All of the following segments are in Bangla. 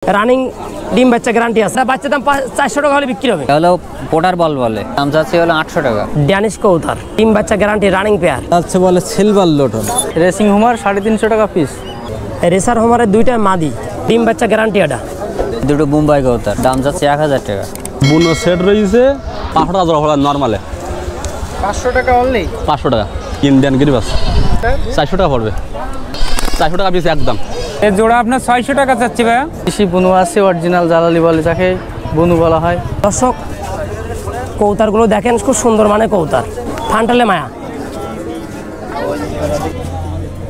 রানিং ডিম বাচ্চা গ্যারান্টি আছে। বাচ্চা দাম 400 টাকা হলে বিক্রি হবে। হলো পোটার বল বলে, দাম যাচ্ছে হলো 800 টাকা। ড্যানিশ কবুতর ডিম বাচ্চা গ্যারান্টি রানিং পেয়ার আছে বলে সিলভার লোটন। রেসিং হোমার 350 টাকা পিস। রেসার হোমারের দুইটা মাদি ডিম বাচ্চা গ্যারান্টি। এটা দুটো মুম্বাই কবুতর, দাম যাচ্ছে 1000 টাকা। বুনো সেট রয়েছে 500 টাকা জোড়া নর্মালে, 500 টাকা অনলি। 500 টাকা ইন্ডিয়ান গিরিবাস 400 টাকা পড়বে, 400 টাকা পিস একদম। এই জোড়া আপনার 600 টাকা চাচ্ছি ভাইয়া। বেশি বুনু আছে, অরিজিনাল জালালি বলে, যাকে বুনু বলা হয়। দর্শক কবুতরগুলো দেখেন, খুব সুন্দর মানে কবুতর, ফান্টালে মায়া।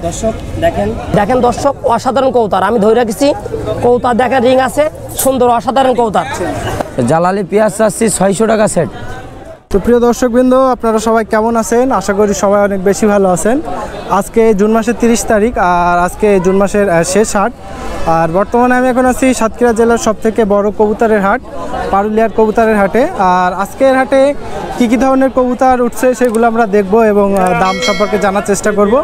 দর্শক দেখেন দর্শক, অসাধারণ কবুতর। আমি ধরে রাখছি কবুতর, দেখেন রিং আছে, সুন্দর অসাধারণ কবুতর। জালালি পেঁয়াজ চাচ্ছি 600 টাকা সেট। তো প্রিয় দর্শকবৃন্দ, আপনারা সবাই কেমন আছেন? আশা করি সবাই অনেক বেশি ভালো আছেন। আজকে জুন মাসের 30 তারিখ, আর আজকে জুন মাসের শেষ হাট। আর বর্তমানে আমি এখন আছি সাতক্ষীরা জেলার সবথেকে বড় কবুতরের হাট, পারুলিয়ার কবুতরের হাটে। আর আজকের হাটে কী ধরনের কবুতর উঠছে সেগুলো আমরা দেখব এবং দাম সম্পর্কে জানার চেষ্টা করব।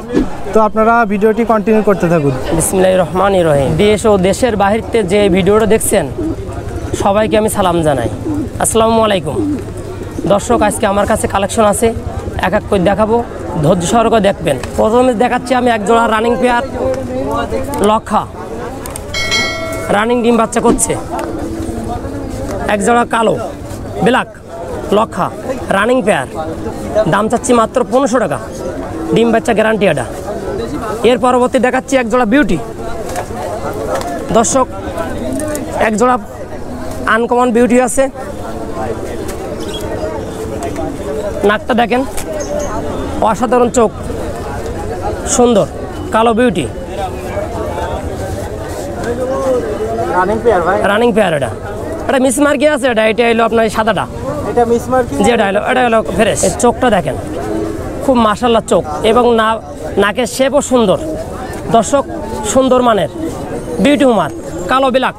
তো আপনারা ভিডিওটি কন্টিনিউ করতে থাকুন। বিসমিল্লাহির রহমানির রহিম। দেশ ও দেশের বাহিরতে যে ভিডিওটা দেখছেন সবাইকে আমি সালাম জানাই, আসসালামু আলাইকুম। দর্শক আজকে আমার কাছে কালেকশন আছে, এক এক করে দেখাবো, ধৈর্য সহকারে দেখবেন। প্রথমে দেখাচ্ছি আমি এক জোড়া রানিং পেয়ার লক্ষা, রানিং ডিম বাচ্চা করছে। এক জোড়া কালো ব্ল্যাক লক্ষা রানিং পেয়ার, দাম চাচ্ছি মাত্র 1500 টাকা, ডিম বাচ্চা গ্যারান্টি এটা। এর পরবর্তী দেখাচ্ছি এক জোড়া বিউটি। দর্শক এক জোড়া আনকমন বিউটি আছে, নাকটা দেখেন, অসাধারণ চোখ, সুন্দর কালো বিউটি, রানিং পেয়ার। এটা মিসমার্কি আছে, এটা হলো আপনার সাদাটা, যেটা হলো ফ্রেশ। এর চোখটা দেখেন, খুব মাশাআল্লাহ চোখ, এবং নাকের শেপও সুন্দর। দর্শক সুন্দর মানের বিউটি হুমার, কালো ব্ল্যাক,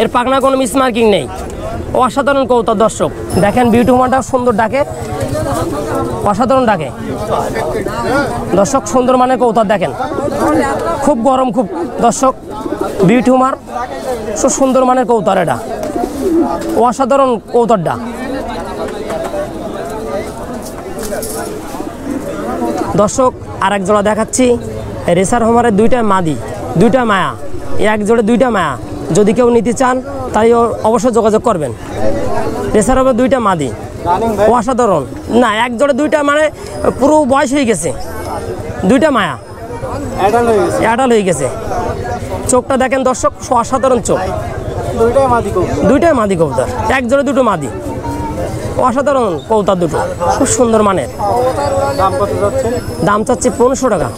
এর পাখনা কোনো মিসমার্কিং নেই, অসাধারণ কবুতর। দর্শক দেখেন বিউটি হুমারটা সুন্দর ডাকে, অসাধারণ ডাকে। দর্শক সুন্দর মানের কবুতর দেখেন, খুব গরম খুব। দর্শক বিউটি হুমার খুব সুন্দর মানের কবুতর, এটা অসাধারণ কবুতরটা। দর্শক আরেক জোড়া দেখাচ্ছি, রেসার হোমারের দুইটা মাদি, দুইটা মায়া, এক জোড়ে দুইটা মায়া। যদি কেউ নিতে চান তাই অবশ্যই যোগাযোগ করবেন। রেসার হোমারের দুইটা মাদি, অসাধারণ। না, এক জোড়ে দুইটা মানে পুরো বয়স হয়ে গেছে, দুইটা মায়া অ্যাডাল হয়ে গেছে। চোখটা দেখেন দর্শক, অসাধারণ চোখ, দুইটাই মাদি কবুতর, এক জোড়ে দুটো মাদি, অসাধারণ কবুতর দুটো, খুব সুন্দর মানের। দাম চাচ্ছি 1500 টাকা।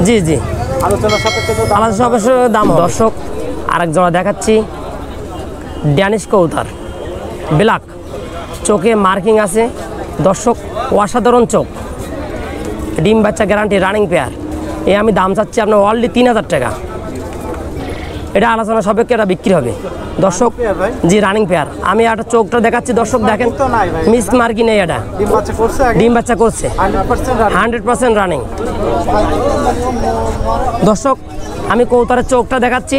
জি জি, আলোচনা সাপেক্ষে দাম। দর্শক আরেক জোড়া দেখাচ্ছি, ড্যানিশ কবুতর ব্ল্যাক, চোখে মার্কিং আছে। দর্শক অসাধারণ চোখ, ডিম বাচ্চা গ্যারান্টি, রানিং পেয়ার। এ আমি দাম চাচ্ছি আপনার অনলি 3000 টাকা। এটা আলোচনা সাপেক্ষে এটা বিক্রি হবে। দর্শক জি, রানিং পেয়ার। আমি একটা চোখটা দেখাচ্ছি, দর্শক দেখেন, মিস মার্কি নেই, এটা ডিম বাচ্চা করছে, 100% রানিং। দর্শক আমি কবুতরের চোখটা দেখাচ্ছি,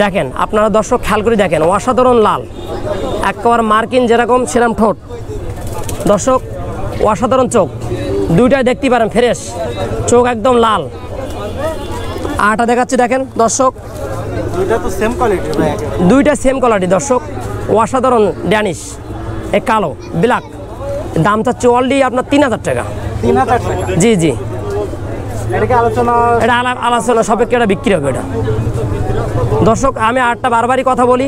দেখেন আপনারা দর্শক খেয়াল করে দেখেন, অসাধারণ লাল, একেবারে মার্কিন যেরকম সেরকম ঠোঁট। দর্শক অসাধারণ চোখ, দুইটাই দেখতে পারেন ফ্রেশ চোখ, একদম লাল। আটা দেখাচ্ছি দেখেন দর্শক, দুইটা সেম কোয়ালিটি। দর্শক অসাধারণ ড্যানিশ, এ কালো ব্ল্যাক, দাম চাচ্ছে অলরেডি আপনার 3000 টাকা। জি জি, এটা আলোচনা সাপেক্ষে এটা বিক্রি হবে এটা। দর্শক আমি আটটা বারবারই কথা বলি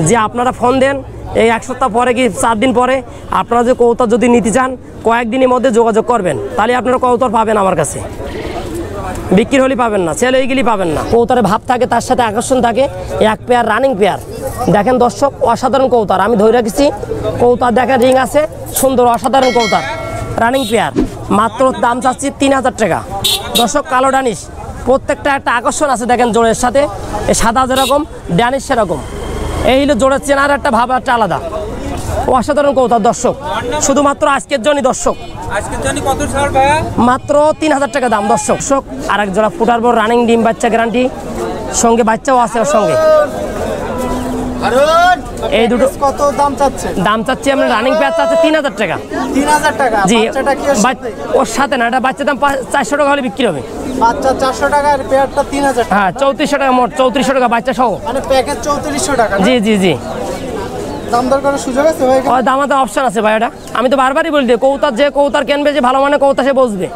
যে আপনারা ফোন দেন, এই 1 সপ্তাহ পরে কি 4 দিন পরে আপনারা যে কবুতর যদি নিতে চান কয়েকদিনের মধ্যে যোগাযোগ করবেন, তাহলে আপনারা কবুতর পাবেন আমার কাছে। বিক্রি হলে পাবেন না, সেল হয়ে গেলেই পাবেন না। কবুতরে ভাব থাকে, তার সাথে আকর্ষণ থাকে। এক পেয়ার রানিং পেয়ার দেখেন দর্শক, অসাধারণ কবুতর। আমি ধরে রাখছি কবুতর দেখেন, রিং আছে, সুন্দর অসাধারণ কবুতর, রানিং পেয়ার। মাত্র দাম চাচ্ছি 3000 টাকা। দর্শক কালো ড্যানিশ, প্রত্যেকটা একটা আকর্ষণ আছে দেখেন জোড়ের সাথে, এই সাদা যেরকম ড্যানিশ সেরকম। এই হলো জোড়ের চেনার একটা ভাব একটা আলাদা, অসাধারণ কবুতর। দর্শক শুধুমাত্র আজকের জন্য দর্শক, মাত্র 3000 টাকা দাম। দর্শক আরেক জোড়া ফুটার পর রানিং ডিম বাচ্চা গ্যারান্টি, সঙ্গে বাচ্চাও আছে ওর সঙ্গে। এই দুটো কত দাম চাচ্ছে? দাম চাচ্ছি আমরা রানিং পেয়ার চাচ্ছে 3000 টাকা। 3000 টাকা? জি, বাচ্চাটা কি ওর সাথে না, এটা বাচ্চার দাম 400 টাকা হলে বিক্রি হবে। বাচ্চা 400 টাকা আর পেয়ারটা 3000 টাকা? হ্যাঁ 3400 টাকা মোট, 3400 টাকা বাচ্চা সহ। মানে প্যাকেজ 3400 টাকা? জি জি জি। দাম দর করার সুযোগ আছে ভাই? ওর দামাতে অপশন আছে ভাই। এটা আমি তো বারবারই বলি, কৌতার যে কৌতার কিনবে, যে ভালো মানে কৌতা সে বুঝবে,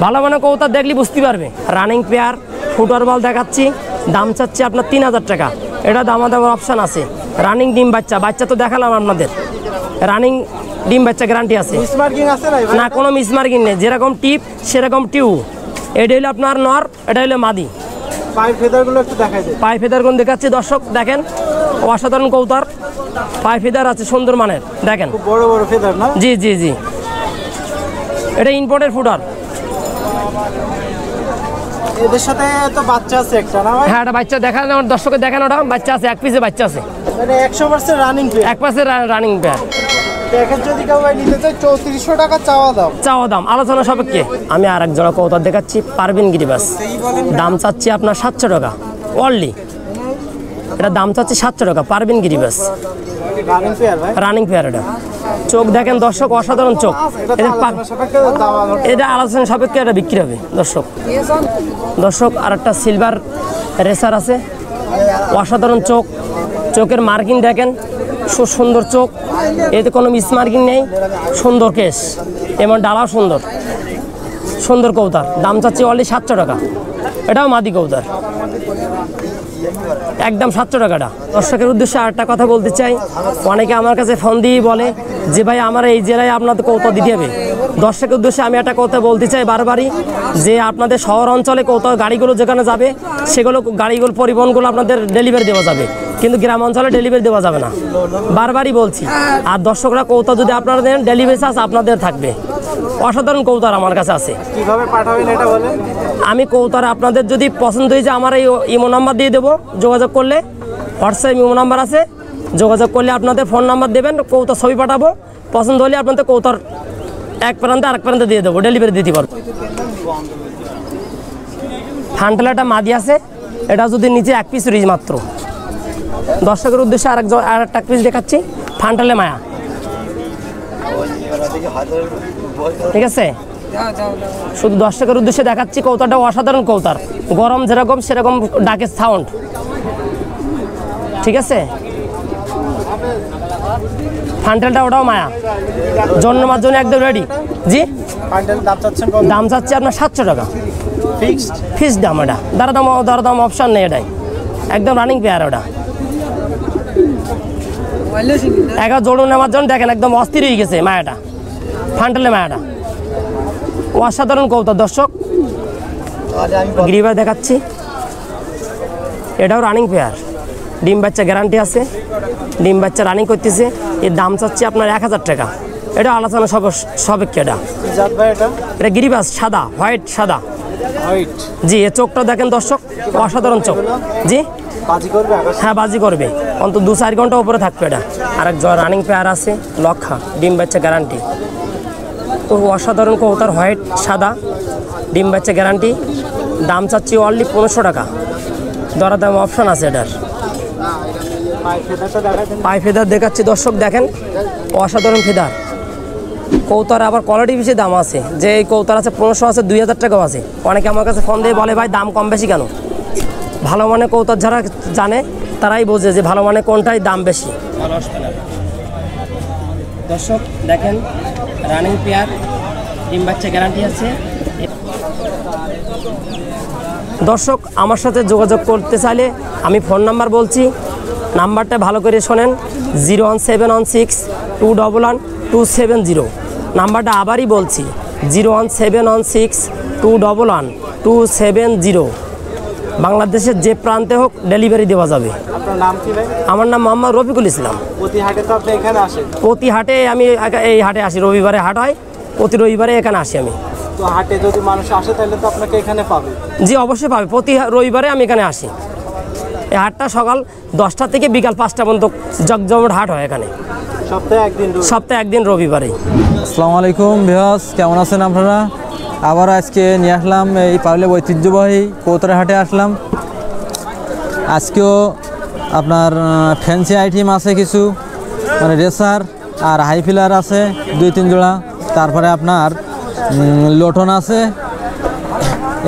ভালো মানে কৌতার দেখলে বুঝতে পারবে। রানিং পেয়ার ফুটার বল দেখাচ্ছি, দাম চাচ্ছি আপনার 3000 টাকা। এটা দামাদামের অপশন আছে। রানিং ডিম বাচ্চা, বাচ্চা তো দেখালাম আপনাদের, রানিং ডিম বাচ্চা গ্যারান্টি আছে। মিসমার্কিং আছে না, কোনো মিসমার্কিং নেই, যেরকম টিপ সেরকম টিউ। এটা হলো আপনার নর, এটা হলো মাদি। পাই ফেদারগুলো একটু দেখাই দেন। পাই ফেদার কোন দেখাচ্ছি দর্শক, দেখেন অসাধারণ কৌতার, পাই ফেদার আছে সুন্দর মানের, দেখেন খুব বড় বড় ফেদার না? জি জি জি। এটা ইম্পোর্টের ফুটার। এদের সাথে তো বাচ্চা আছে একটা না ভাই? হ্যাঁ, এটা বাচ্চা দেখান, আমার দর্শকে দেখেন, ওটা বাচ্চা আছে, এক পিসে বাচ্চা আছে, মানে 100% রানিং পেয়ার। এক পাশে রানিং পেয়ার। প্যাকেজ যদি কেউ ভাই নিতে চায় 3400 টাকা চাওয়া দাম। চাওয়া দাম আলোচনা সাপেক্ষে। আমি আর এক জোড়া কৌতার দেখাচ্ছি, পারবেন গিরিবাস, দাম চাচ্ছি আপনার 700 টাকা অনলি। এটা দাম চাচ্ছি 700 টাকা, পারবেন গিরিবাস, রানিং পেয়ার ভাই? Running pair. এটা চোখ দেখেন দর্শক, অসাধারণ চোখ। এটা আলোচনা সাপেক্ষে এটা বিক্রি হবে দর্শক। দর্শক আর একটা সিলভার রেসার আছে, অসাধারণ চোখ, চোখের মার্কিং দেখেন, সুন্দর চোখ, এতে কোনো মিস মার্কিং নেই, সুন্দর কেস এবং ডালাও সুন্দর, সুন্দর কৌতার। দাম চাচ্ছি অনলি 700 টাকা। এটাও মাদি কৌতার, একদম 700 টাকাটা। দর্শকের উদ্দেশ্যে আরেকটা কথা বলতে চাই, অনেকে আমার কাছে ফোন দিয়ে বলে যে ভাই আমার এই জেলায় আপনাদের কৌতা দিতে হবে। দর্শকের উদ্দেশ্যে আমি একটা কথা বলতে চাই বারবারই, যে আপনাদের শহর অঞ্চলে কৌতা গাড়িগুলো যেখানে যাবে, সেগুলো গাড়িগুলো পরিবহনগুলো আপনাদের ডেলিভারি দেওয়া যাবে, কিন্তু গ্রাম অঞ্চলে ডেলিভারি দেওয়া যাবে না, বারবারই বলছি। আর দর্শকরা কৌতা যদি আপনারা দেন, ডেলিভারি চার্জ আপনাদের থাকবে। অসাধারণ কৌতার আমার কাছে আছে। কিভাবে পাঠাবেন এটা বলেন? আমি কৌতার আপনাদের যদি পছন্দ হয়েছে, আমার এই ইমো নাম্বার দিয়ে দেবো, যোগাযোগ করলে হোয়াটসঅ্যাপ ইমো নাম্বার আছে, যোগাযোগ করলে আপনাদের ফোন নাম্বার দেবেন, কৌতার ছবি পাঠাবো, পছন্দ হলে আপনাদের কৌতার এক প্রান্তে আরেক প্রান্তে দিয়ে দেবো, ডেলিভারি দিতে পারবো। ফান্টেলাটা মাদি আছে, এটা যদি নিচে এক পিস রিজ মাত্র। দর্শকের উদ্দেশ্যে আরেকটা পিস দেখাচ্ছি, ফান্টেলে মায়া, ঠিক আছে? শুধু দর্শকের উদ্দেশ্যে দেখাচ্ছি, কৌতারটা অসাধারণ কৌতার, গরম যেরকম সেরকম ডাকে সাউন্ড, ঠিক আছে? ফান্টেলটা ওটাও মায়া, জন্মার জন্য একদম রেডি। জি, দাম চাচ্ছি আপনার 700 টাকা ফিক্সড দাম। এটা দরদাম অপশান নেই, এটাই একদম রানিং পেয়ার। ওটা 11 জোড়ো নেওয়ার জন্য দেখেন একদম অস্থির হয়ে গেছে মায়াটা, ফান্টেলে মায়াটা, অসাধারণ কৌতার। দর্শক গ্রিবার দেখাচ্ছি, এটাও রানিং পেয়ার, ডিম বাচ্চা গ্যারান্টি আছে, ডিম বাচ্চা রানিং করতেছে। এর দাম চাচ্ছি আপনার 1000 টাকা। এটা আলোচনা সাপেক্ষে। এটা গিরিবাস, সাদা, হোয়াইট সাদা। জি, এর চোখটা দেখেন দর্শক, অসাধারণ চোখ। জি হ্যাঁ, বাজি করবে, অন্তত 2-4 ঘন্টা উপরে থাকবে। এটা আরেক রানিং পেয়ার আছে, লক্ষা, ডিম বাচ্চা গ্যারান্টি, অসাধারণ কৌতার, হোয়াইট সাদা, ডিম বাচ্চা গ্যারান্টি। দাম চাচ্ছি অনলি 1500 টাকা, দরদাম অপশান আছে। এটার পাই ফেদার দেখাচ্ছি দর্শক, দেখেন অসাধারণ ফেদার কৌতার। আবার কোয়ালিটি বেশি দাম আছে, যে এই কৌতার আছে 1500 আছে, 2000 টাকাও আছে। অনেকে আমার কাছে ফোন দিয়ে বলে ভাই দাম কম বেশি কেন? ভালো মানে কৌতার যারা জানে তারাই বোঝে যে ভালো মানে কোনটাই দাম বেশি। দর্শক দেখেন, রানিং পেয়ার, ডিম বাচ্চা গ্যারান্টি আছে। দর্শক আমার সাথে যোগাযোগ করতে চাইলে আমি ফোন নাম্বার বলছি, নাম্বারটা ভালো করে শোনেন, 01716211270। নাম্বারটা আবারই বলছি, 01716211270। বাংলাদেশের যে প্রান্তে হোক ডেলিভারি দেওয়া যাবে। আপনার নাম কি ভাই? আমার নাম মোহাম্মদ রফিকুল ইসলাম। প্রতি হাটে তো আপনি এখানে আসেন? প্রতি হাটে আমি এই হাটে আসি, রবিবারে হাট হয়, প্রতি রবিবারে এখানে আসি আমি। তো হাটে যদি মানুষ আসে তাহলে তো আপনাকে এখানে পাবে? জি, অবশ্যই পাবে, প্রতি রবিবারে আমি এখানে আসি। এই হাটটা সকাল 10টা থেকে বিকাল 5টা পর্যন্ত জগজমট হাট হয় এখানে, সপ্তাহে একদিন রবিবারে। আসসালামু আলাইকুম ভিউয়ার্স, কেমন আছেন আপনারা? আবার আজকে নিয়ে আসলাম এই পারুলিয়া ঐতিহ্যবাহী কৌতার হাটে আসলাম। আজকেও আপনার ফ্যান্সি আইটেম আছে কিছু, মানে রেসার আর হাই ফিলার আছে 2-3 জোড়া। তারপরে আপনার লোটন আছে,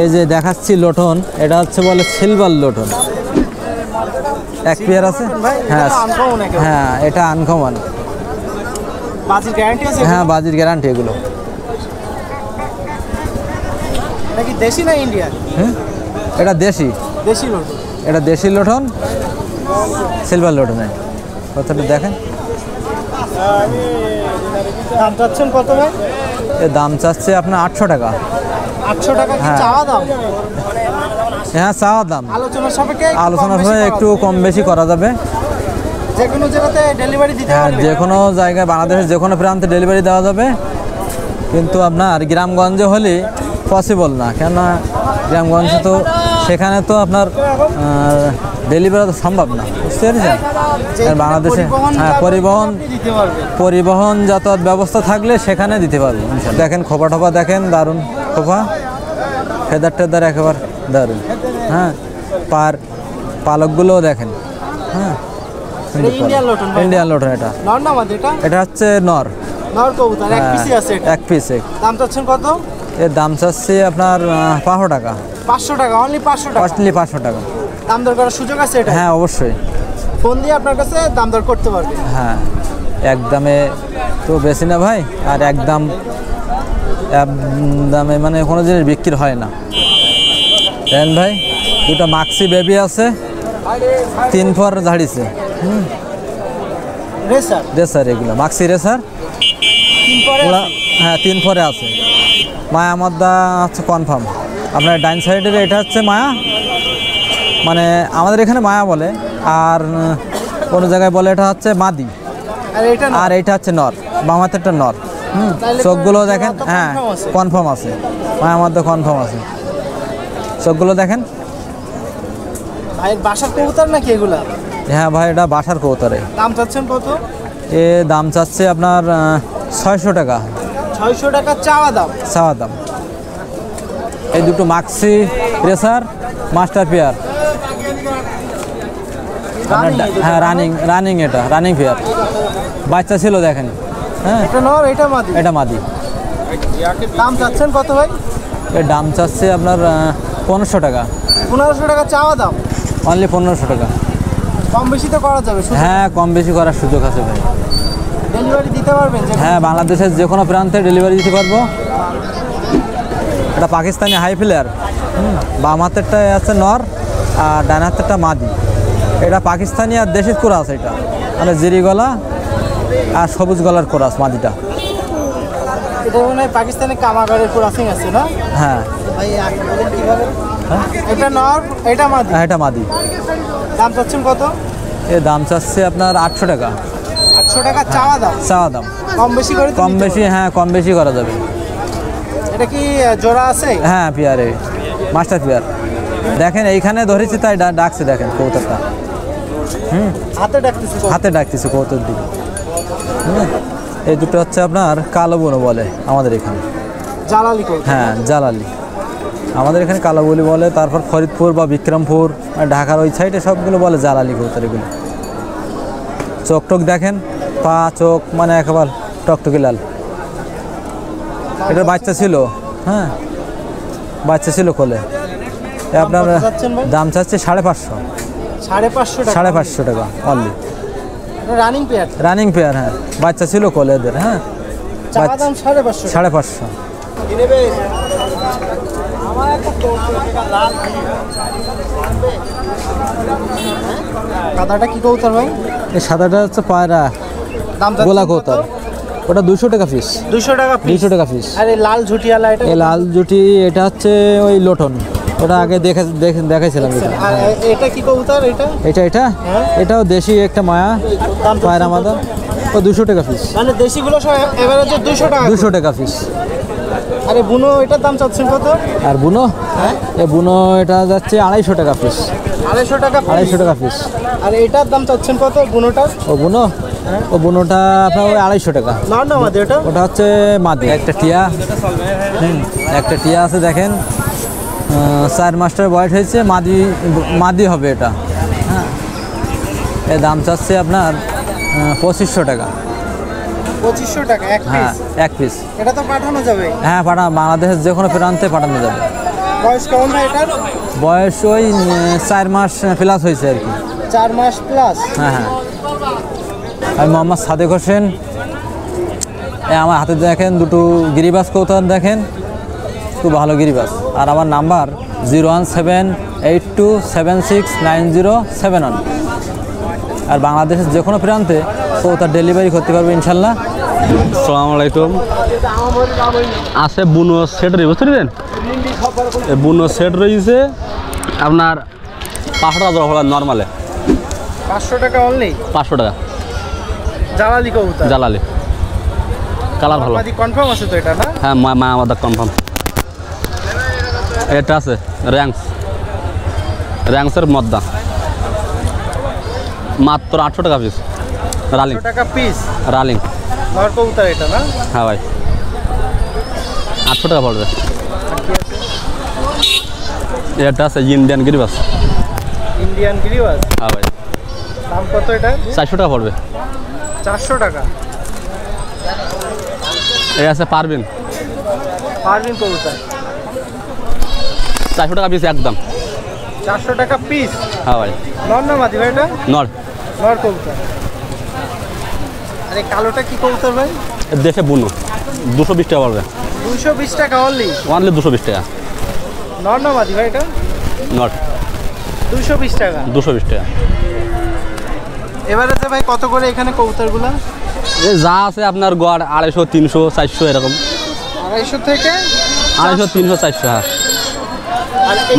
এই যে দেখাচ্ছি লোটন, এটা হচ্ছে বলে সিলভার লোটন, এক পেয়ার আছে। হ্যাঁ হ্যাঁ, এটা আনকমন। বাজির গ্যারান্টি আছে? হ্যাঁ, বাজির গ্যারান্টি এগুলো। নাকি দেশি না ইন্ডিয়ান? এটা দেশি, দেশি লোটন। এটা দেশি লোটন, সিলভার লোটনে। কতটা দেখেন, দাম চাচ্ছেন কত ভাই? এর দাম চাচ্ছে আপনার 800 টাকা। 800 টাকা কি হ্যাঁ। চাওয়া দাম? হ্যাঁ, চাওয়া দাম। আলোচনা সাপেক্ষে আলোচনা করে একটু কম বেশি করা যাবে। যে কোনো জায়গাতে ডেলিভারি দিতে হ্যাঁ, পারবে? যে কোনো জায়গায় বাংলাদেশের যে কোনো প্রান্তে ডেলিভারি দেওয়া যাবে, কিন্তু আপনার গ্রামগঞ্জে হলে পসিবল না, কেননা গ্রামগঞ্জে তো সেখানে তো আপনার ডেলিভারি তো সম্ভব না, বুঝতে পেরেছেন? আর বাংলাদেশে হ্যাঁ, দিতে পারবে। পরিবহন যাতায়াত ব্যবস্থা থাকলে সেখানে দিতে পারবো। দেখেন খোপা টোপা দেখেন, দারুণ খোপা, ফেদার টেদার একেবারে দারুণ। হ্যাঁ, পালকগুলোও দেখেন। হ্যাঁ, ইন্ডিয়ান লোটন ভাই? Indian lotion. এটা নর না মাদি? এটা এটা হচ্ছে নর। নর কবুতর, এক পিসই আছে এটা? এক পিস। দাম চাচ্ছেন কত? এর দাম চাচ্ছে আপনার 500 টাকা। 500 টাকা? অনলি 500 টাকা? কস্টলি 500 টাকা। দাম দর করার সুযোগ আছে এটা? হ্যাঁ, অবশ্যই। ফোন দিয়ে আপনার কাছে দাম দর করতে পারবে? হ্যাঁ, একদমে তো বেশি না ভাই, আর একদম দামে মানে কোনো জিনিস বিক্রি হয় না। দেন ভাই, দুটো মাক্সি বেবি আছে, 3 ফর ঝাড়িছে। রেসার? রেসার, এগুলো মাক্সি রেসার। 3 পরে ওরা হ্যাঁ 3 ফরে আছে। মায়া মদ্দা হচ্ছে কনফার্ম। আপনার ডাইন সাইডের এটা হচ্ছে মায়া, মানে আমাদের এখানে মায়া বলে, আর কোনো জায়গায় বলে এটা হচ্ছে মাদি, আর এটা আর এইটা হচ্ছে নর, বাম হাতেরটা নর। তাইলে তো চোখগুলো দেখেন, জোড়া তো হ্যাঁ confirm আছে। কনফার্ম আছে, মায়া মধ্যে কনফার্ম আছে। চোখগুলো দেখেন। ভাইয়ের বাসার কবুতর নাকি এগুলা? হ্যাঁ ভাই, এটা বাসার কবুতরে। দাম চাচ্ছেন কত? এ দাম চাচ্ছে আপনার 600 টাকা। 600 টাকা চাওয়া দাম? চাওয়া দাম। এই দুটো মাক্সি রেসার মাস্টার পেয়ার। হ্যাঁ, রানিং এটা রানিং পেয়ার, বাচ্চা ছিল দেখেন। হ্যাঁ, এটা নর, এটা মাদি? এটা মাদি। দাম চাচ্ছেন কত ভাই? এর দাম চাচ্ছে আপনার 1500 টাকা। 1500 টাকা চাওয়া দাম? অনলি 1500 টাকা। কম বেশি তো করা যাবে? হ্যাঁ, কম বেশি করার সুযোগ আছে ভাই। ডেলিভারি দিতে পারবেন? হ্যাঁ, বাংলাদেশের যে কোনো প্রান্তে ডেলিভারি দিতে পারবো। এটা পাকিস্তানি হাই ফিলার। বাম হাতেরটা আছে নর, আর ডান হাতেরটা মাদি। এটা পাকিস্তানি আর দেশি কোরাস, এটা মানে জিরি গলা আর সবুজ গলার কোরাস মাদিটা। এটা মনে হয় পাকিস্তানি কামাগারের ক্রসিং আছে না? হ্যাঁ, ভাই বলেন কিভাবে? এটা নর, এটা মাদি? হ্যাঁ, এটা মাদি। দাম চাচ্ছেন কত? এর দাম চাচ্ছে আপনার 800 টাকা। 800 টাকা চাওয়া দাম? চাওয়া দাম। কম বেশি করে তো কম নিতে বেশি, হ্যাঁ কম বেশি করা যাবে। পারবেন। এটা কি জোড়া আছে? হ্যাঁ, পেয়ারে মাস্টার পেয়ার। দেখেন এইখানে ধরেছি তাই ডাকছে, দেখেন কবুতরটা। হাতে ডাকতেছে? হাতে ডাকতেছে কবুতর দিকে। এই দুটো হচ্ছে আপনার কালো বনু বলে আমাদের এখানে। জালালি কবুতর? হ্যাঁ, জালালি আমাদের এখানে কালো বলি বলে। তারপর ফরিদপুর বা বিক্রমপুর, ঢাকার ওই সাইডে সবগুলো বলে জালালি কবুতর এগুলো। চোখ টোক দেখেন, পা চোখ মানে একেবারে টকটকি লাল। এটার বাচ্চা ছিল, হ্যাঁ বাচ্চা ছিল কোলে। আপনার কত চাচ্ছেন ভাই? দাম চাচ্ছে 550। 550 টাকা? 550 টাকা অনলি। এটা রানিং পেয়ার? রানিং পেয়ার, হ্যাঁ বাচ্চা ছিল কোলে এদের। হ্যাঁ, চাওয়া দাম 550? 550। কাদাটা কি কবুতর ভাই? এই সাদাটা হচ্ছে পায়রা দাম গোলা চাচ্ছেন কত? কবুতর, ওটা 200 টাকা পিস। 200 টাকা পিস? 200 টাকা পিস। আর এই লাল ঝুটিয়ালা এটা? এই লাল জুটি এটা হচ্ছে ওই লোটন, ওটা আগে দেখাইছিলাম। আর এটা কি কবুতর? এটা এটা এটাও দেশি একটা মায়া দাম চাচ্ছেন পায়রা কত? মাদা, ও 200 টাকা পিস। মানে দেশিগুলো সব এভারেজে 200 টাকা? 200 টাকা পিস। আরে বুনো এটার দাম চাচ্ছেন কত? আর বুনো, এ বুনো এটা যাচ্ছে 250 টাকা পিস। 250 টাকা? 250 টাকা পিস। আর এটার দাম চাচ্ছেন কত বুনোটার? ও বুনোটা আপনার ওই 250 টাকা। নর না মাদি এটা? ওটা হচ্ছে মাদি। একটা টিয়া, একটা টিয়া আছে দেখেন, 4 মাসের বয়স হয়েছে, মাদি হবে এটা। এর দাম চাচ্ছে আপনার 2500 টাকা। 2500 টাকা এক হ্যাঁ পিস? এক পিস। এটা তো পাঠানো যাবে? হ্যাঁ বাংলাদেশের যে কোনো প্রান্তে পাঠানো যাবে। বয়স কেমন ভাই এটার? বয়স ওই 4 মাস প্লাস হয়েছে আর কি। 4 মাস প্লাস? হ্যাঁ হ্যাঁ। আমি মোহাম্মদ সাদেক হোসেন। আমার হাতে দেখেন দুটো গিরিবাস কৌতুক দেখেন, খুব ভালো গিরিবাস। আর আমার নাম্বার 01782769071। আর বাংলাদেশের যে কোনো প্রান্তে কৌতুক ডেলিভারি করতে পারবে ইনশাল্লাহ। আসসালামু আলাইকুম। আছে বুনো সেট রয়েছে, বুঝতে পারলেন? এই বুনো সেট রয়েছে আপনার 500 টাকা জোড়া হলো নর্মালে। 500 টাকা অনলি? 500 টাকা জালালি কবুতর? জালালি, কালার ভালো। কনফার্ম আছে তো এটা না? হ্যাঁ মা আমাদের কনফার্ম। এটা আছে র্যাংসের মদ্দা, মাত্র 800 টাকা পিস। রালিং 800 টাকা পিস? রালিং নর কবুতর এটা না? হ্যাঁ ভাই, 800 টাকা পড়বে। এটা আছে ইন্ডিয়ান গিরিবাস। ইন্ডিয়ান গিরিবাস? হ্যাঁ ভাই। দাম কত এটা? 400 টাকা পড়বে। 400 টাকা? এই আছে পারবিন কবুতর? 400 টাকা পিস একদম। 400 টাকা পিস? হ্যাঁ ভাই। নর না মাদি ভাই এটা? নর কবুতর। আরে কালোটা কি কবুতর ভাই? দেশে বুনো, 220 টাকা পড়বে। 220 টাকা অনলি? 220 টাকা। নর না মাদি ভাই এটা? নর 220 টাকা? 220 টাকা। এবারে যে ভাই কত করে এখানে কবুতরগুলো? এই যা আছে আপনার গড় 250, 300, 400 এরকম। 250 থেকে 250, 300, 400। হ্যাঁ,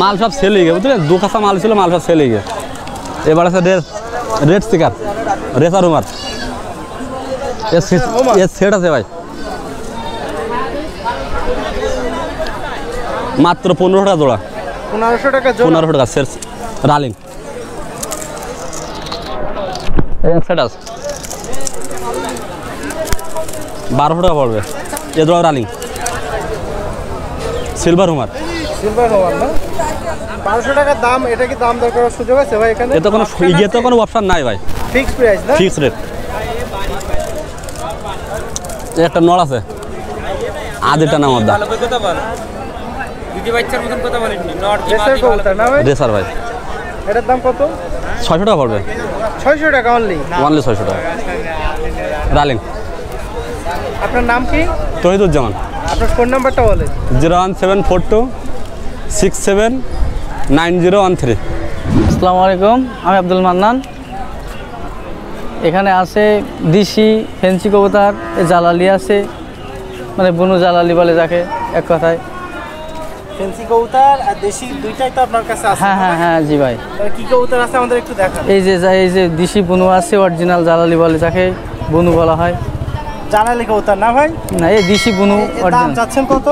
মাল সব সেল হয়ে গেছে, বুঝলেন? 2 কাঁচা মাল ছিল, মাল সব সেল হয়ে গেছে। এবার আছে রেড স্টিকার, রেসার হুমার। এর সেট আছে ভাই, মাত্র 1500 টাকা জোড়া। 1500 টাকা জোড়া? 1500 টাকা সেট রালিং। সেট আছে 1200 টাকা পড়বে। এ জোড়া রালিং সিলভার হুমার। সিলভার হওয়ার না? 1200 টাকার দাম। এটা কি দাম দর করার সুযোগ আছে ভাই এখানে? এতে কোনো অপশন নাই ভাই, ফিক্স প্রাইস না? Fix rate. একটা নড় আছে আদিটা নাম দা রেসার কবুতর না ভাই? রেসার ভাই। এটার দাম কত? 600 টাকা পড়বে। 600 টাকা অনলি? অনলি 600 টাকা। রালিং। আপনার নাম কি? তহিদুজ্জামান। আপনার ফোন নাম্বারটা বলেন। 01742679013। আসসালামু আলাইকুম, আমি আব্দুল মান্নান। এখানে আছে দিশি ফেন্সি কবুতর, জালালি আছে, মানে বুনু জালালি বলে যাকে এক কথায়। ফেন্সি কবুতর আর দেশি দুইটাই তো আপনার কাছে আছে? হ্যাঁ হ্যাঁ হ্যাঁ জি ভাই। কি কবুতর আছে আমাদের একটু দেখান। এই যে দিশি বুনু আছে, অরিজিনাল জালালি বলে যাকে বুনু বলা হয়। জালালি কবুতর না ভাই? না, এই দিশি বুনু দাম অরিজিনাল। চাচ্ছেন কত?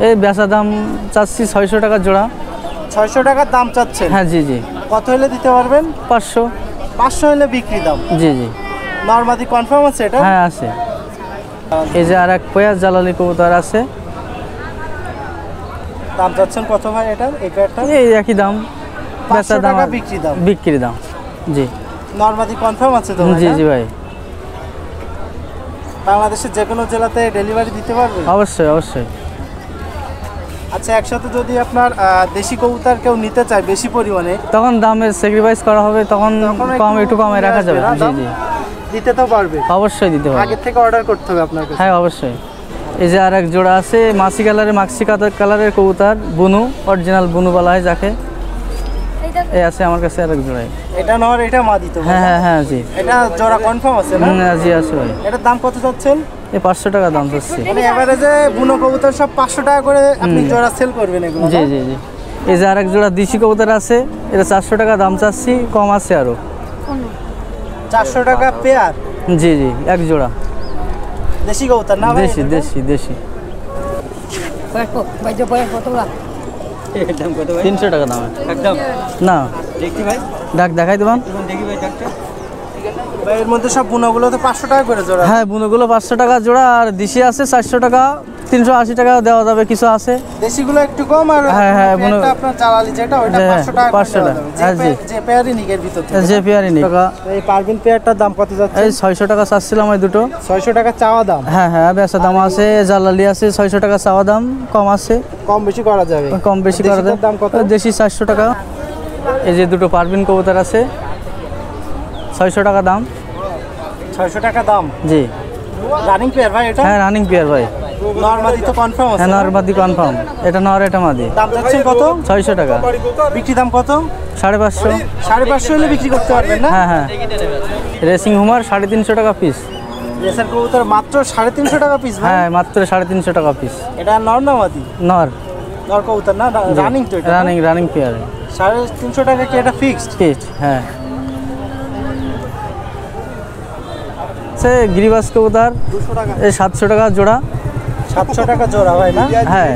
এই বেচা দাম চাচ্ছি 600 টাকা জোড়া। 600 টাকার দাম চাচ্ছেন? হ্যাঁ জি জি। কত হলে দিতে পারবেন? 500। 500 হলে বিক্রি দাম? জি জি। নরমাদি কনফার্ম আছে এটা? হ্যাঁ আছে। এই যে আর এক পেয়ার জালালি কবুতর আছে। দাম চাচ্ছেন কত ভাই এটার? এই পেয়ারটা এই একই দাম, বেচা 500 দাম টাকা আর বিক্রি দাম? জি। নরমাদি কনফার্ম আছে তো? জি জি ভাই। বাংলাদেশের যে কোনো জেলাতে ডেলিভারি দিতে পারবে? অবশ্যই অবশ্যই। আচ্ছা, একসাথে যদি আপনার দেশি কবুতর কেউ নিতে চায় বেশি পরিমাণে, তখন দামের স্যাক্রিফাইস করা হবে, তখন একটু কমে রাখা যাবে। জি জি, দিতে তো পারবে? অবশ্যই দিতে পারবে। আগে থেকে অর্ডার করতে হবে আপনার কাছে? হ্যাঁ অবশ্যই। এই যে আর এক জোড়া আছে মাক্সি কালারের কবুতর, বুনু, অরিজিনাল বুনু বলা হয় যাকে। এই আছে আমার কাছে আর এক জোড়াই। এটা নর, এটা মাদি তো? হ্যাঁ হ্যাঁ হ্যাঁ জি। এটা জোড়া কনফার্ম আছে না? জি আছে ভাই। এটার দাম কত যাচ্ছেন? এই 500 টাকা দাম যাচ্ছে। মানে এভারেজে বুনো কবুতর সব 500 টাকা করে আপনি জোড়া সেল করবেন এগুলো? জি জি জি। এই যে আর এক জোড়া দেশি কবুতর আছে, এটা 400 টাকা দাম চাচ্ছি, কম আছে আরো। 400 টাকা পেয়ার? জি জি, এক জোড়া দেশি কবুতর না ভাই? দেশি দেশি দেশি। 300 টাকা দাম একদম না। দেখি ভাই, ডাক দেখাই দেবেন। দেখি ভাই ডাকটা। ভাই এর মধ্যে সব বুনোগুলো তো 500 টাকা করে জোড়া? হ্যাঁ বুনোগুলো 500 টাকা জোড়া, আর দেশি আছে 400 টাকা, 380 টাকা দেওয়া যাবে, কিছু আছে। দেশিগুলো একটু কম আর হ্যাঁ, হ্যাঁ, পেয়ারটা আপনার জালালি যেটা ওটা হ্যাঁ, 500 টাকা 500 টাকা। হ্যাঁ, জি। যে পেয়ারই নিকের ভিতর থেকে। যে পেয়ারই নেই টাকা। এই পারভিন পেয়ারটার দাম কত যাচ্ছে? এই 600 টাকা চাচ্ছিলাম এই দুটো। 600 টাকা চাওয়া দাম। হ্যাঁ হ্যাঁ, বেচা দাম আছে, জালালি আছে, 600 টাকা চাওয়া দাম, কম আছে, কম বেশি করা যাবে। কম বেশি করা দেশিটার যায়। দাম কত? দেশি 400 টাকা। এই যে দুটো পারভিন কবুতর আছে, 600 টাকা দাম। 600 টাকা দাম। জি। রানিং পেয়ার ভাই এটা? হ্যাঁ, রানিং পেয়ার ভাই। নরমাদি তো কনফার্ম আছে? হ্যাঁ, নরমাদি কনফার্ম। এটা নর, এটা মাদি। দাম যাচ্ছেন কত? 600 টাকা। বিক্রি দাম কত? 550। 550 হলে বিক্রি করতে পারবেন না? হ্যাঁ হ্যাঁ। রেসিং হুমার 350 টাকা পিস। রেসার কবুতর মাত্র 350 টাকা পিস ভাই? হ্যাঁ, মাত্র 350 টাকা পিস। এটা নর না মাদি? নর। নর কবুতর না? রানিং তো এটা? Running pair. 350 টাকা কি এটা ফিক্সড? পিস, হ্যাঁ। সে গিরিবাস কবুতর 200 টাকা। এই 700 টাকা জোড়া। 700 টাকা জোড়া ভাই না? হ্যাঁ,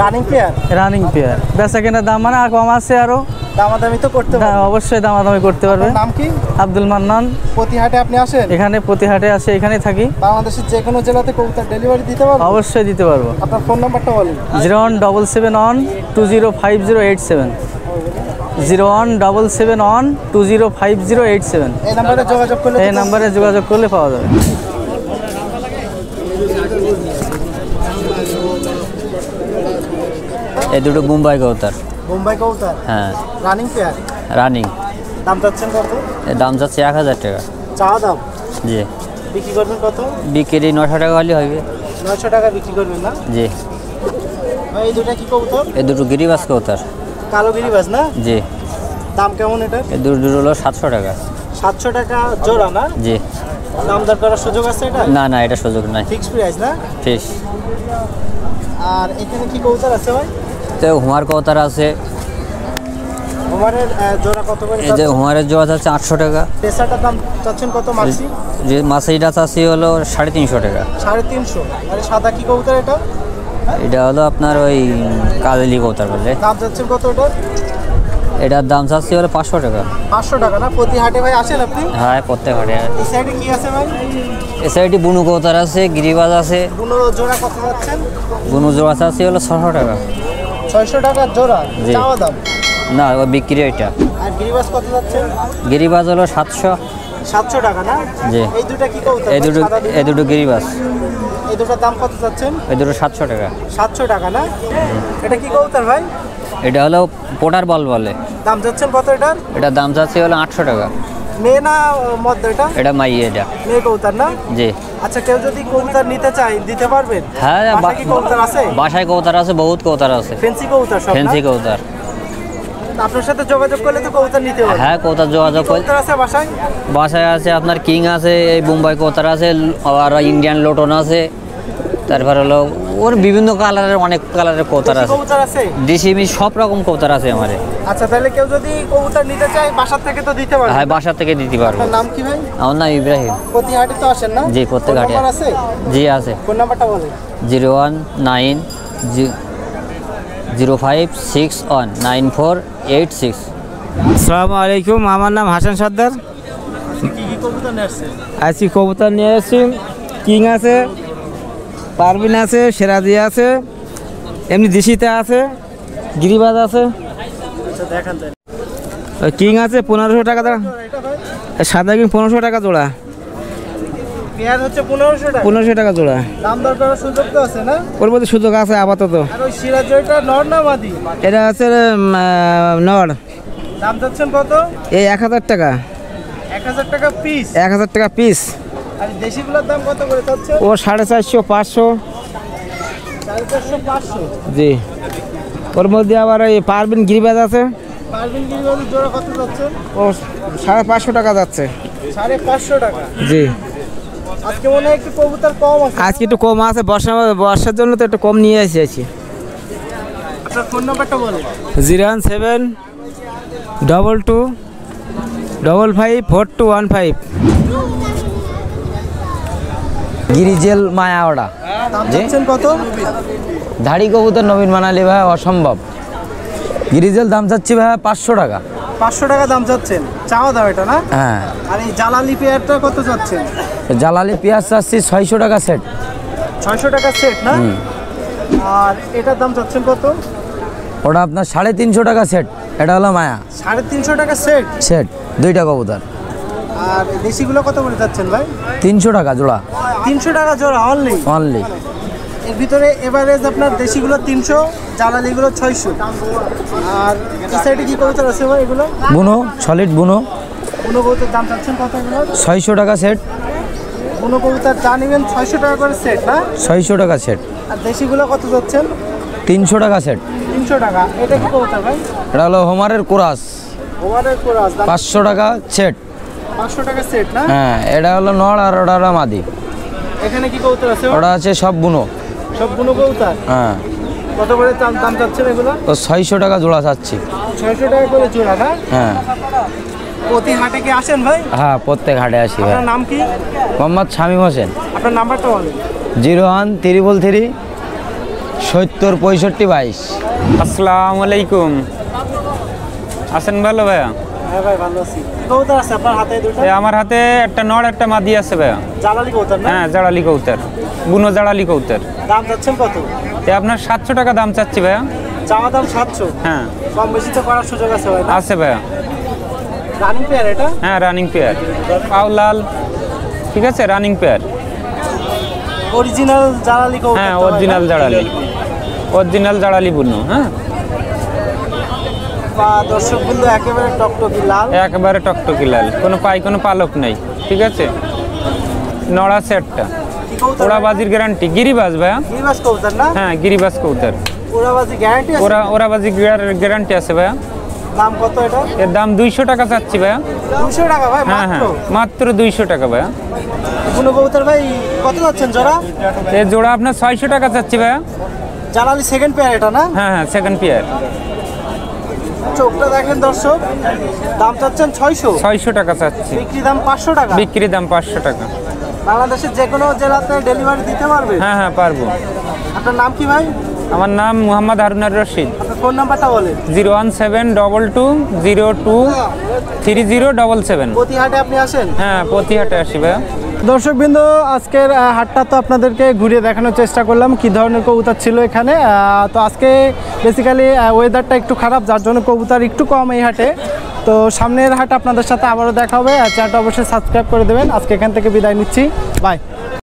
রানিং পেয়ার। Running pair. বেচা কেনার দাম মানে আর কম আছে আরো। দামাদামি তো করতে হ্যাঁ, পারবেন। অবশ্যই দামাদামি করতে পারবে। আপনার নাম কি? আব্দুল মান্নান। প্রতি হাটে আপনি আসেন? এখানে প্রতি হাটে আসে, এখানেই থাকি। বাংলাদেশের যে কোনো জেলাতে কবুতর ডেলিভারি দিতে পারবেন? অবশ্যই দিতে পারবো। আপনার ফোন নাম্বারটা বলুন। 01771205087। 01771205087। এই নাম্বারে যোগাযোগ করলে এই নাম্বারে যোগাযোগ করলে পাওয়া যাবে। এই দুটো মুম্বাই কবুতর। মুম্বাই কবুতর হ্যাঁ, রানিং পেয়ার। রানিং। দাম চাচ্ছেন কত? এর দাম যাচ্ছে 1000 টাকা। চাওয়া দাম। জি। বিক্রি করবেন কত? বিক্রি 900 টাকা হলে হবে। 900 টাকা বিক্রি করবেন না? জি। ভাই এই দুটা কি কবুতর? এই দুটো গিরিবাস কবুতর। কালো গিরিবাজ না? জি। দাম কেমন এটা? এই দুটো হলো 700 টাকা। 700 টাকা জোড়া না? জি। দাম দর করার সুযোগ আছে এটা? না না, এটা সুযোগ নাই। ফিক্স প্রাইস না? ফিস। আর এখানে কি কবুতর আছে ভাই? তো হুমার কবুতর আছে। ওমারের জোড়া কত করে? এই যে হুমারের জোড়া যাচ্ছে 800 টাকা। পেশাটার দাম চাচ্ছেন কত মাক্সি? যে মাছাইটা চাচ্ছি হলো 350 টাকা। 350। আর সাদা কি কবুতর এটা? এটা হলো আপনার ওই কাজলি কবুতর বলে। দাম চাচ্ছেন কত এটা? এটার দাম চাচ্ছি হলো 500 টাকা। 500 টাকা না? প্রতি হাটে ভাই আসেন আপনি? হ্যাঁ, প্রত্যেক হাটে। এই সাইডে কি আছে ভাই? এ সাইডে বুনু কবুতর আছে, গিরিবাজ আছে। বুনো জোড়া কত যাচ্ছেন? বুনু জোড়া চাচ্ছি হলো 600 টাকা। 600 টাকা জোড়া জি। চাওয়া দাম। না, ও বিক্রি ওইটা। আর গিরিবাজ কত যাচ্ছেন? গিরিবাজ হলো 700। 700 টাকা না? জি। এই দুটা কি কবুতর? এই দুটো সাদা দুটো? এই দুটো গিরিবাজ। এই দুটার দাম কত যাচ্ছেন? এই দুটো 700 টাকা। 700 টাকা না? এটা কি কবুতর ভাই? এটা হলো পোটার বল বলে। দাম যাচ্ছেন কত এটার? এটার দাম চাচ্ছি হলো 800 টাকা। মেয়ে না মদ্য এটা? এটা মাই এটা। মেয়ে কবুতর না? জি। আচ্ছা, কেউ যদি কবুতর নিতে চায় দিতে পারবেন? হ্যাঁ, বাসায় কি কবুতর আছে? বাসায় কবুতর আছে, বহুত কবুতর আছে। ফেন্সি কবুতর সব না? ফেন্সি কবুতর। আপনার সাথে যোগাযোগ করলে তো কবুতর নিতে পারবেন। হ্যাঁ, কবুতর যোগাযোগ করে। কবুতর আছে বাসায়? বাসায় আছে আপনার কিং আছে, এই মুম্বাই কবুতর আছে, আর ইন্ডিয়ান লোটন আছে। তারপর হলো ওর বিভিন্ন কালারের, অনেক কালারের কবুতর দেশি আছে। কবুতর আছে? ডিসিমি সব রকম কবুতর আছে আমারে। আচ্ছা, তাহলে কেউ যদি কবুতর নিতে চায় বাসার থেকে তো দিতে পারবেন? হ্যাঁ, বাসা থেকে দিতে পারবো। আপনার নাম কি ভাই? আমার নাম ইব্রাহিম। প্রতি হাটে তো আসেন না? জি, প্রত্যেক ফোন হাটে। নাম্বার আছে? জি আছে। ফোন নাম্বারটা বলেন। 01905619486। আসসালামু আলাইকুম, আমার নাম হাসান সর্দার। কি কি কবুতর নিয়ে আসছেন? আজকে কবুতর নিয়ে এসেছি। কিং আছে, পারভিন আছে, সেরাজি আছে, এমনি দিশিতে আছে, গিরিবাজ আছে। আচ্ছা, দেখান তাই। ওই কিং আছে 1500 টাকা জোড়া। এটা ভাই সাদা কিং 1500 টাকা জোড়া। পেয়ার হচ্ছে 1500 টাকা। 1500 টাকা জোড়া। দাম দর করার সুযোগ তো আছে না? ওর মধ্যে সুযোগ আছে আপাতত। আর ওই সিরাজটা নর না মাদি? এটা আছে নর। দাম চাচ্ছেন কত? এই 1000 টাকা। 1000 টাকা পিস। 1000 টাকা পিস। আর দেশিগুলোর দাম কত করে চাচ্ছেন? ও 450 500। 450 500। জি। ওর মধ্যে আবার এই পারভিন গিরিবাজ আছে। পারভিন গিরিবাজের জোড়া কত যাচ্ছেন? ও 550 টাকা যাচ্ছে। 550 টাকা। জি। আজকে মনে হয় একটু কবুতর কম আছে। আজকে একটু কম আছে, বর্ষার জন্য তো একটু কম নিয়ে এসেছি। আপনার ফোন নাম্বারটা বলেন। 01722554215। গিরিজেল মায়া ওটা দাম চাচ্ছেন কত? ধাড়ি কবুতর নবীন মানালি ভাই অসম্ভব। গিরিজেল দাম চাচ্ছি ভাই 500 টাকা। 500 টাকা দাম চাচ্ছেন? চাওয়া দাও এটা না? হ্যাঁ। আর এই জালালি পেয়ারটা কত চাচ্ছেন? জালালি পেঁয়াজ চাচ্ছি 600 টাকা সেট। 600 টাকা সেট না? আর এটার দাম চাচ্ছেন কত? ওটা আপনার 350 টাকা সেট। এটা হলো মায়া 350 টাকা সেট। সেট, 2টা কবুতর। আর দেশিগুলো কত করে যাচ্ছেন ভাই? 300 টাকা জোড়া। 300 টাকা জোড়া অনলি? অনলি। এর ভিতরে এভারেজ আপনার দেশিগুলো 300, জালালিগুলো 600। আর এই সাইডে কি কবুতর আছে ভাই এগুলো? বুনো, সলিড বুনো। বুনো কবুতর দাম চাচ্ছেন কত এগুলো? 600 টাকা সেট। বুনো কবুতর যা নেবেন 600 টাকা করে সেট না? 600 টাকা সেট। আর দেশিগুলো কত যাচ্ছেন? 300 টাকা সেট। 300 টাকা। এটা কি কবুতর ভাই? এটা হলো হোমারের কোরাস। ওভারের কোরাস দাম 500 টাকা সেট। 500 টাকা সেট না? হ্যাঁ, এটা হলো নড় আর ওটা হলো মাদি। এখানে কি কবুতর আছে? ওটা আছে সব বুনো। সব বুনো কবুতর? হ্যাঁ। কত করে দাম চাচ্ছেন এগুলো? তো 600 টাকা জোড়া চাচ্ছি। 600 টাকা করে জোড়া না? হ্যাঁ। প্রতি হাটে কি আসেন ভাই? হ্যাঁ, প্রত্যেক হাটে আসি ভাই। আপনার নাম কি? মোহাম্মদ শামীম হোসেন। আপনার নাম্বারটা বলেন। 01333 70 65 22। আসসালামু আলাইকুম। আছেন ভালো ভাইয়া? হ্যাঁ ভাই ভালো আছি। কবুতর আছে আপনার হাতে দুটো? আমার হাতে একটা নড় একটা মাদি আছে ভাইয়া। জালালি কবুতর না? হ্যাঁ, জাড়ালি কবুতর, বুনো জাড়ালি কবুতর। দাম যাচ্ছেন কত? আপনার 700 টাকা দাম চাচ্ছি ভাইয়া। চাওয়া দাম 700? হ্যাঁ, কম বেশি তো করার সুযোগ আছে ভাই? আছে ভাইয়া। রানিং পেয়ার এটা? হ্যাঁ, রানিং পেয়ার, পাও লাল, ঠিক আছে, রানিং পেয়ার। অরিজিনাল জালালি কবুতর? হ্যাঁ, অরিজিনাল জাড়ালি, অরিজিনাল জাড়ালি বুনো। হ্যাঁ, বা দর্শক বন্ধু একেবারে টকটকি লাল। একেবারে টকটকি লাল, কোনো পাই কোনো পালক নাই, ঠিক আছে। নড় আছে একটা, কি কবুতর? ওড়াবাজির গ্যারান্টি। গিরিবাজ ভাইয়া। গিরিবাজ কবুতর না? হ্যাঁ, গিরিবাজ কবুতর, ওরাবাজি গ্যারান্টি আছে? ওড়াবাজি গ্যারান্টি আছে ভাইয়া। দাম কত এটা? এর দাম 200 টাকা চাচ্ছি ভাইয়া। 200 টাকা ভাই হ্যাঁ হ্যাঁ, মাত্র? মাত্র 200 টাকা ভাইয়া। কোনো কবুতর ভাই কত যাচ্ছেন জোড়া? এর জোড়া আপনার 600 টাকা চাচ্ছি ভাইয়া। জালালি সেকেন্ড পেয়ার এটা না? হ্যাঁ হ্যাঁ, সেকেন্ড পেয়ার। চোখটা দেখেন দর্শক, দাম চাচ্ছেন 600, 600 টাকা চাচ্ছি, বিক্রি দাম 500 টাকা। বিক্রি দাম 500 টাকা। বাংলাদেশের যে কোনো জেলাতে ডেলিভারি দিতে পারবে? হ্যাঁ হ্যাঁ, পারবো। আপনার নাম কি ভাই? আমার নাম মোহাম্মদ হারুনার রশিদ। আপনার ফোন নাম্বারটা বলেন। 01722023077। প্রতি হাটে আপনি আসেন? হ্যাঁ, প্রতি হাটে আসি ভাইয়া। দর্শকবৃন্দ, আজকের হাটটা তো আপনাদেরকে ঘুরিয়ে দেখানোর চেষ্টা করলাম কি ধরনের কবুতর ছিল এখানে। তো আজকে বেসিক্যালি ওয়েদারটা একটু খারাপ, যার জন্য কবুতর একটু কম এই হাটে। তো সামনের হাট আপনাদের সাথে আবারও দেখা হবে। চ্যানেলটা অবশ্যই সাবস্ক্রাইব করে দেবেন। আজকে এখান থেকে বিদায় নিচ্ছি, বাই।